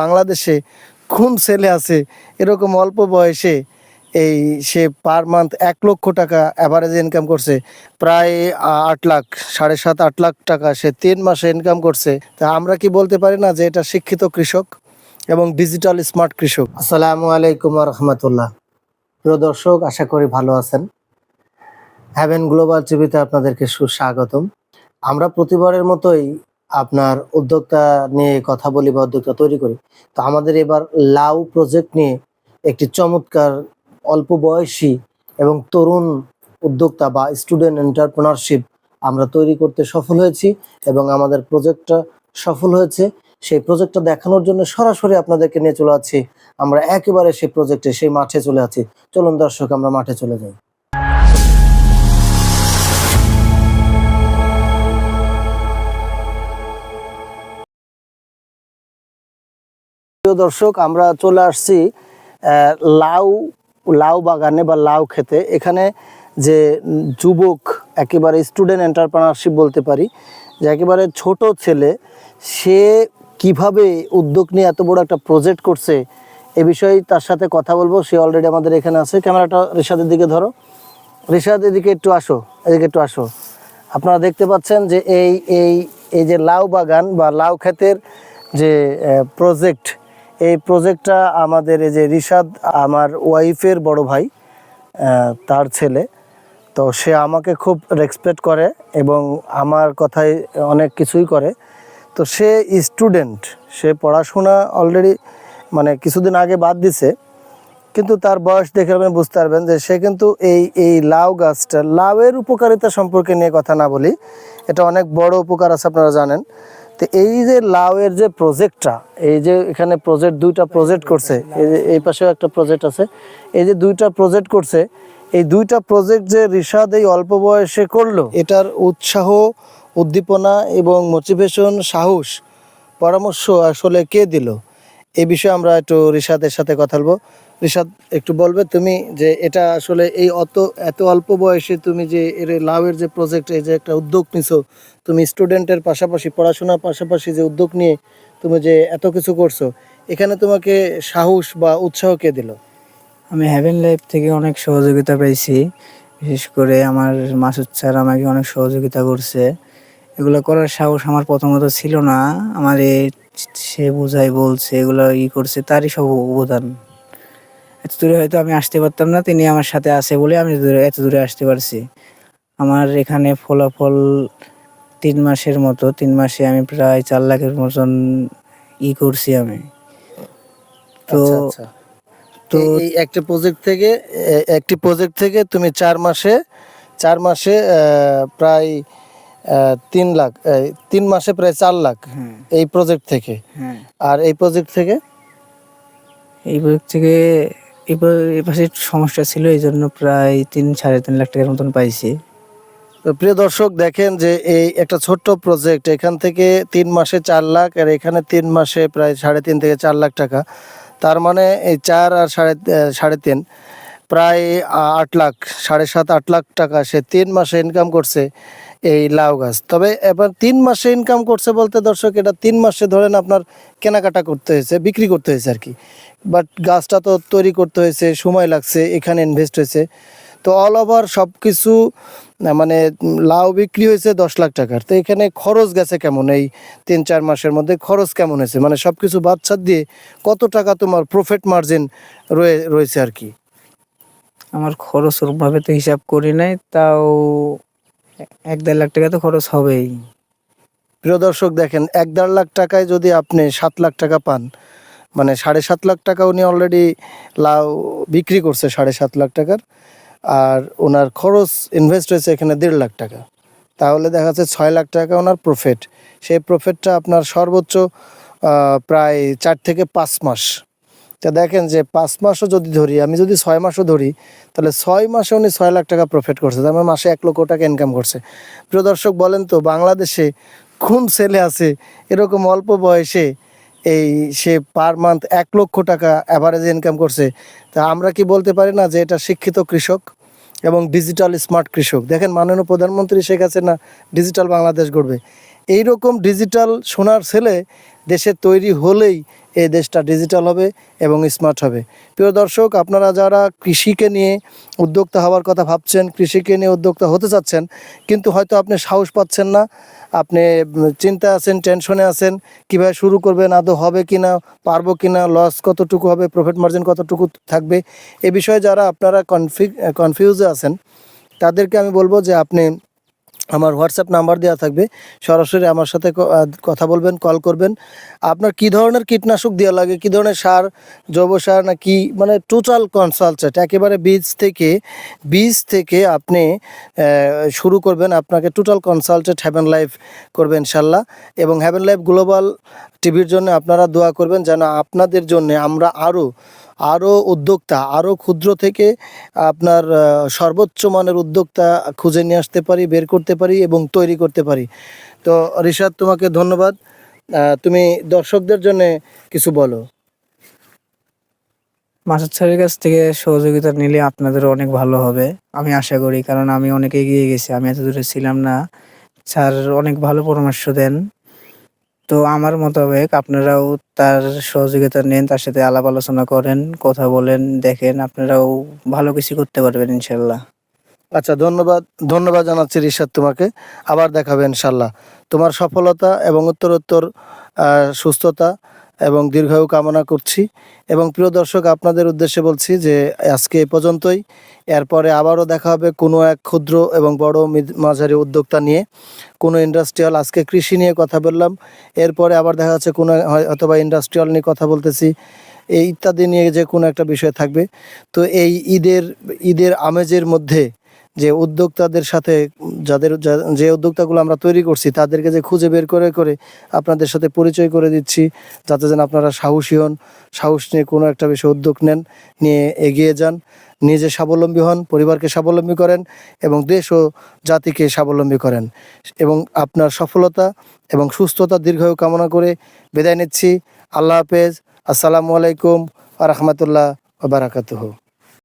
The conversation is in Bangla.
বাংলাদেশে কোন ছেলে আছে এরকম অল্প বয়সে এই সে পার মান্থ 1 লক্ষ টাকা অ্যাভারেজ ইনকাম করছে, প্রায় 8 লাখ, 7.5-8 লাখ টাকা সে 3 মাসে ইনকাম করছে। তা আমরা কি বলতে পারি না যে এটা শিক্ষিত কৃষক এবং ডিজিটাল স্মার্ট কৃষক? আসসালামু আলাইকুম রহমতুল্লাহ। প্রিয় দর্শক, আশা করি ভালো আছেন। হ্যাভেন গ্লোবাল টিভিতে আপনাদেরকে সুস্বাগতম। আমরা প্রতিবারের মতোই আপনার উদ্যোক্তা নিয়ে কথা বলি বা উদ্যোক্তা তৈরি করি। তো আমাদের এবার লাউ প্রজেক্ট নিয়ে একটি চমৎকার অল্প বয়সী এবং তরুণ উদ্যোক্তা বা স্টুডেন্ট এন্টারপ্রেনারশিপ আমরা তৈরি করতে সফল হয়েছি এবং আমাদের প্রজেক্টটা সফল হয়েছে। সেই প্রজেক্টটা দেখানোর জন্য সরাসরি আপনাদেরকে নিয়ে চলে যাচ্ছি। আমরা একেবারে সেই প্রজেক্টে, সেই মাঠে চলে যাচ্ছি। চলুন দর্শক, আমরা মাঠে চলে যাই। দর্শক, আমরা চলে আসছি লাউ বাগানে বা লাউ খেতে। এখানে যে যুবক, একেবারে স্টুডেন্ট এন্টারপ্রেনারশিপ বলতে পারি, যে একেবারে ছোট ছেলে, সে কিভাবে উদ্যোগ নিয়ে এত বড় একটা প্রজেক্ট করছে এ বিষয়ে তার সাথে কথা বলবো। সে অলরেডি আমাদের এখানে আছে। ক্যামেরাটা রিশাদের দিকে ধরো। রিশাদ, এদিকে একটু আসো, এদিকে একটু আসো। আপনারা দেখতে পাচ্ছেন যে এই এই এই যে লাউ বাগান বা লাউ ক্ষেতের যে প্রজেক্ট, এই প্রজেক্টটা আমাদের এই যে রিশাদ, আমার ওয়াইফের বড় ভাই, তার ছেলে। তো সে আমাকে খুব রেসপেক্ট করে এবং আমার কথায় অনেক কিছুই করে। তো সে স্টুডেন্ট, সে পড়াশোনা অলরেডি মানে কিছুদিন আগে বাদ দিছে, কিন্তু তার বয়স দেখে আপনি বুঝতে পারবেন যে সে কিন্তু এই লাউ গাছটা, লাউয়ের উপকারিতা সম্পর্কে নিয়ে কথা না বলি, এটা অনেক বড় উপকার আছে, আপনারা জানেন। তো এই যে লাউয়ের যে প্রজেক্টটা, এই যে এখানে দুইটা প্রজেক্ট করছে, এই পাশেও একটা প্রজেক্ট আছে, এই যে দুইটা প্রজেক্ট করছে, এই দুইটা প্রজেক্ট যে রিশাদ এই অল্প বয়সে করলো, এটার উৎসাহ, উদ্দীপনা এবং মোটিভেশন, সাহস, পরামর্শ আসলে কে দিল, এই বিষয়ে আমরা একটু রিশাদের সাথে কথা বলবো। রিশাদ, একটু বলবে তুমি যে এটা আসলে এই এত অল্প বয়সে তুমি যে এর লাউয়ের যে প্রজেক্ট, এই যে একটা উদ্যোগ নিছো, তুমি স্টুডেন্টের পাশাপাশি, পড়াশোনার পাশাপাশি যে উদ্যোগ নিয়ে তুমি যে এত কিছু করছো, এখানে তোমাকে সাহস বা উৎসাহ কে দিল? আমি হ্যাভেন লাইফ থেকে অনেক সহযোগিতা পেয়েছি। বিশেষ করে আমার মাসুদ স্যার আমাকে অনেক সহযোগিতা করছে। এগুলো করার সাহস আমার প্রথমত ছিল না। আমারে সে বুঝাই বলছে, এগুলো করছে, তারই সব অবদান। এত দূরে হয়তো আমি আসতে পারতাম না, তিনি আমার সাথে আছে বলে আমি এত দূরে আসতে পারছি। আমার এখানে ফলাফল 3 মাসের মতো, 3 মাসে আমি প্রায় 4 লাখের মতন করছি আমি। তো আচ্ছা আচ্ছা। তো এই একটি প্রজেক্ট থেকে তুমি 4 মাসে প্রায় 3 লাখ, 3 মাসে প্রায় 4 লাখ এই প্রজেক্ট থেকে। হ্যাঁ, আর এই প্রজেক্ট থেকে এই প্রজেক্ট থেকে এই পাশে একটু সমস্যা ছিল, এই জন্য প্রায় 3-3.5 লাখ টাকার মতন পাইছি। তো প্রিয় দর্শক, দেখেন যে এই একটা ছোট্ট প্রজেক্ট, এখান থেকে 3 মাসে 4 লাখ, আর এখানে 3 মাসে প্রায় 3.5 থেকে 4 লাখ টাকা। তার মানে এই 4 আর 3.5 প্রায় 8 লাখ, 7.5-8 লাখ টাকা সে 3 মাসে ইনকাম করছে এই লাউ গাছ। তবে এবার 3 মাসে ইনকাম করছে বলতে দর্শক, এটা 3 মাসে ধরেন আপনার কেনাকাটা করতে হয়েছে, বিক্রি করতে হয়েছে আর কি। বাট গাছটা তো তৈরি করতে হয়েছে, সময় লাগছে, এখানে ইনভেস্ট হয়েছে। তো অল ওভার সব কিছু মানে লাউ বিক্রি হয়েছে 10 লাখ টাকার। তো এখানে খরচ গেছে কেমন? এই 3-4 মাসের মধ্যে খরচ কেমন হয়েছে, মানে সব কিছু বাদ দিয়ে কত টাকা তোমার প্রফিট মার্জিন রয়েছে আর কি? আমার খরচ ওরকমভাবে তো হিসাব করি নাই, তাও 1-1.5 লাখ টাকা তো খরচ হবেই। প্রিয় দর্শক, দেখেন 1-1.5 লাখ টাকায় যদি আপনি 7 লাখ টাকা পান, মানে 7.5 লাখ টাকা উনি অলরেডি লাউ বিক্রি করছে 7.5 লাখ টাকার। আর ওনার খরচ ইনভেস্ট হয়েছে এখানে 1.5 লাখ টাকা। তাহলে দেখা যাচ্ছে 6 লাখ টাকা ওনার প্রফিট। সেই প্রফিটটা আপনার সর্বোচ্চ প্রায় 4 থেকে 5 মাস। তা দেখেন যে 5 মাসও যদি ধরি, আমি যদি 6 মাসও ধরি, তাহলে 6 মাসে উনি 6 লাখ টাকা প্রফিট করছে, তার মানে মাসে 1 লক্ষ টাকা ইনকাম করছে। প্রিয় দর্শক, বলেন তো বাংলাদেশে কোন ছেলে আছে এরকম অল্প বয়সে এই সে পার মান্থ 1 লক্ষ টাকা অ্যাভারেজ ইনকাম করছে? তা আমরা কি বলতে পারি না যে এটা শিক্ষিত কৃষক এবং ডিজিটাল স্মার্ট কৃষক? দেখেন, মাননীয় প্রধানমন্ত্রী শেখ হাসিনা ডিজিটাল বাংলাদেশ গড়বে, এই রকম ডিজিটাল সোনার ছেলে দেশে তৈরি হলেই এই দেশটা ডিজিটাল হবে এবং স্মার্ট হবে। প্রিয় দর্শক, আপনারা যারা কৃষিকে নিয়ে উদ্যোক্তা হওয়ার কথা ভাবছেন, কৃষিকে নিয়ে উদ্যোক্তা হতে চাচ্ছেন, কিন্তু হয়তো আপনি সাহস পাচ্ছেন না, আপনি চিন্তায় আছেন, টেনশনে আছেন, কীভাবে শুরু করবেন, আদৌ হবে কি না, পারবো কি না, লস কতটুকু হবে, প্রফিট মার্জিন কতটুকু থাকবে, এ বিষয়ে যারা আপনারা কনফিউজে আছেন, তাদেরকে আমি বলবো যে আপনি আমার হোয়াটসঅ্যাপ নাম্বার দেওয়া থাকবে, সরাসরি আমার সাথে কথা বলবেন, কল করবেন। আপনার কী ধরনের কীটনাশক দেওয়া লাগে, কী ধরনের সার, জৈব সার না কি, মানে টোটাল কনসালটেন্ট, একেবারে বীজ থেকে আপনি শুরু করবেন। আপনাকে টোটাল কনসালটেন্ট হ্যাভেন লাইফ করবে ইনশাল্লাহ। এবং হ্যাভেন লাইফ গ্লোবাল টিভির জন্য আপনারা দোয়া করবেন, যেন আপনাদের জন্য আমরা আরও উদ্যোক্তা, আরও ক্ষুদ্র থেকে আপনার সর্বোচ্চ মানের উদ্যোক্তা খুঁজে নিয়ে আসতে পারি, বের করতে পারি এবং তৈরি করতে পারি। তো রিশাদ, তোমাকে ধন্যবাদ। তুমি দর্শকদের জন্য কিছু বলো। মাসুদ স্যারের কাছ থেকে সহযোগিতা নিলে আপনাদের অনেক ভালো হবে আমি আশা করি, কারণ আমি অনেক এগিয়ে গেছি, আমি এত দূরে ছিলাম না। স্যার অনেক ভালো পরামর্শ দেন। তো আমার মোতাবেক আপনারাও তার সহযোগিতা নেন, তার সাথে আলাপ আলোচনা করেন, কথা বলেন, দেখেন আপনারাও ভালো কিছু করতে পারবেন ইনশাল্লাহ। আচ্ছা, ধন্যবাদ জানাচ্ছি রিশাদ তোমাকে। আবার দেখাবে ইনশাল্লাহ। তোমার সফলতা এবং উত্তরোত্তর সুস্থতা এবং দীর্ঘায়ু কামনা করছি। এবং প্রিয় দর্শক, আপনাদের উদ্দেশ্যে বলছি যে আজকে এ পর্যন্তই। এরপরে আবারও দেখা হবে কোনো এক ক্ষুদ্র এবং বড় মাঝারি উদ্যোক্তা নিয়ে, কোনো ইন্ডাস্ট্রিয়াল। আজকে কৃষি নিয়ে কথা বললাম, এরপরে আবার দেখা যাচ্ছে কোনো অথবা ইন্ডাস্ট্রিয়াল নিয়ে কথা বলতেছি, এই ইত্যাদি নিয়ে যে কোনো একটা বিষয় থাকবে। তো এই ঈদের আমেজের মধ্যে যে উদ্যোক্তাদের সাথে যে উদ্যোক্তাগুলো আমরা তৈরি করছি, তাদেরকে যে খুঁজে বের করে আপনাদের সাথে পরিচয় করে দিচ্ছি, যাতে যেন আপনারা সাহসী হন, সাহস নিয়ে কোনো একটা বিষয়ে উদ্যোগ নেন, নিয়ে এগিয়ে যান, নিজে স্বাবলম্বী হন, পরিবারকে স্বাবলম্বী করেন এবং দেশ ও জাতিকে স্বাবলম্বী করেন। এবং আপনার সফলতা এবং সুস্থতা দীর্ঘায়ু কামনা করে বিদায় নিচ্ছি। আল্লাহ হাফেজ। আসসালামু আলাইকুম ওয়া রাহমাতুল্লাহ ওয়া বারাকাতুহু।